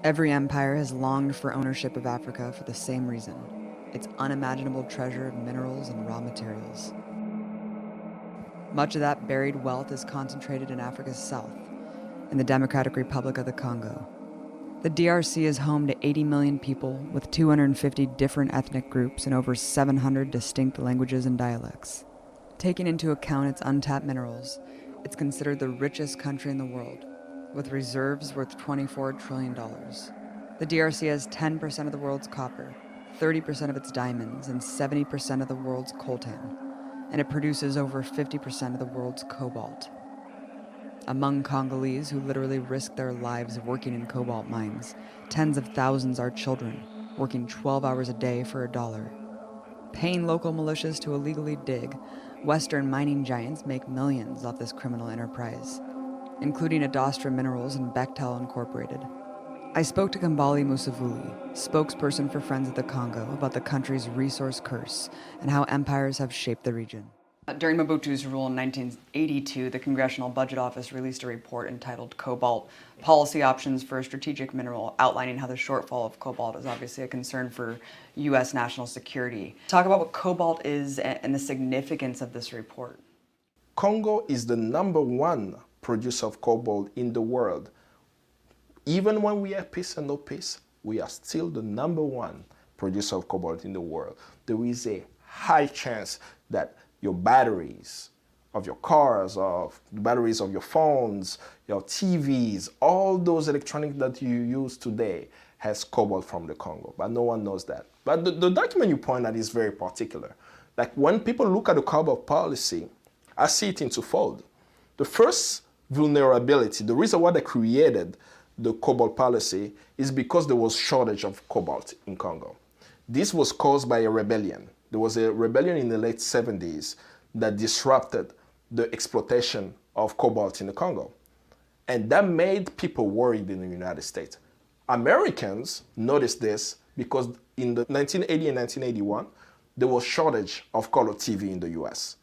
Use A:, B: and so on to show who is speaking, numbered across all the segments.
A: Every empire has longed for ownership of Africa for the same reason: its unimaginable treasure of minerals and raw materials. Much of that buried wealth is concentrated in Africa's south, in the Democratic Republic of the Congo. The DRC is home to 80 million people with 250 different ethnic groups and over 700 distinct languages and dialects. Taking into account its untapped minerals, it's considered the richest country in the world, with reserves worth $24 trillion. The DRC has 10% of the world's copper, 30% of its diamonds, and 70% of the world's coltan, and it produces over 50% of the world's cobalt. Among Congolese who literally risk their lives working in cobalt mines, tens of thousands are children, working 12 hours a day for $1. Paying local militias to illegally dig, Western mining giants make millions off this criminal enterprise, including Adastra Minerals and Bechtel Incorporated. I spoke to Kambali Musavuli, spokesperson for Friends of the Congo, about the country's resource curse and how empires have shaped the region. During Mobutu's rule in 1982, the Congressional Budget Office released a report entitled Cobalt: Policy Options for a Strategic Mineral, outlining how the shortfall of cobalt is obviously a concern for U.S. national security. Talk about what cobalt is and the significance of this report.
B: Congo is the #1 producer of cobalt in the world. Even when we have peace and no peace, we are still the #1 producer of cobalt in the world. There is a high chance that your batteries of your cars, of the batteries of your phones, your TVs, all those electronics that you use today has cobalt from the Congo, but no one knows that. But the document you point at is very particular. Like when people look at the cobalt policy, I see it in twofold. The first vulnerability, the reason why they created the cobalt policy is because there was shortage of cobalt in Congo. This was caused by a rebellion. There was a rebellion in the late 70s that disrupted the exploitation of cobalt in the Congo. And that made people worried in the United States. Americans noticed this because in the 1980 and 1981, there was shortage of color TV in the US.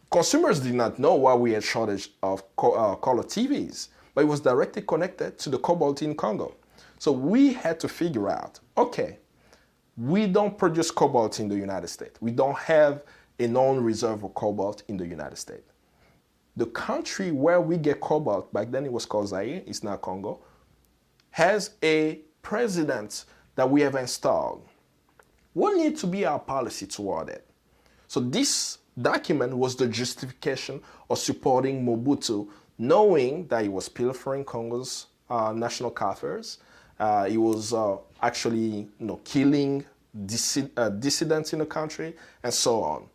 B: Consumers did not know why we had shortage of color TVs, but it was directly connected to the cobalt in Congo. So we had to figure out, okay, we don't produce cobalt in the United States. We don't have a known reserve of cobalt in the United States. The country where we get cobalt, back then it was called Zaire, it's now Congo, has a president that we have installed. What needs to be our policy toward it? So this document was the justification of supporting Mobutu, knowing that he was pilfering Congo's national coffers. He was actually killing dissidents in the country and so on.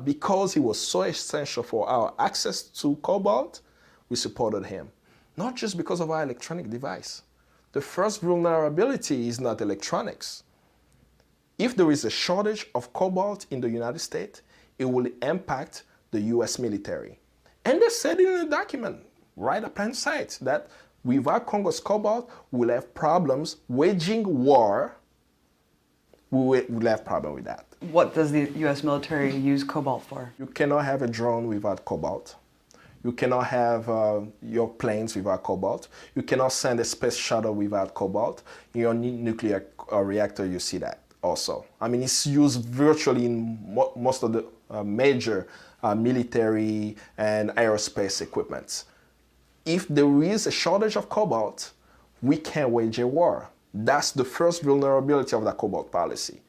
B: Because he was so essential for our access to cobalt, we supported him. Not just because of our electronic device. The first vulnerability is not electronics. If there is a shortage of cobalt in the United States, it will impact the US military. And they said it in the document, right up in sight, that without Congo's cobalt, we'll have problems waging war. We'll have problem with that.
A: What does the US military use cobalt for?
B: You cannot have a drone without cobalt. You cannot have your planes without cobalt. You cannot send a space shuttle without cobalt. In your nuclear reactor, you see that also. I mean, it's used virtually in most of the major military and aerospace equipment. If there is a shortage of cobalt, we can't wage a war. That's the first vulnerability of the cobalt policy.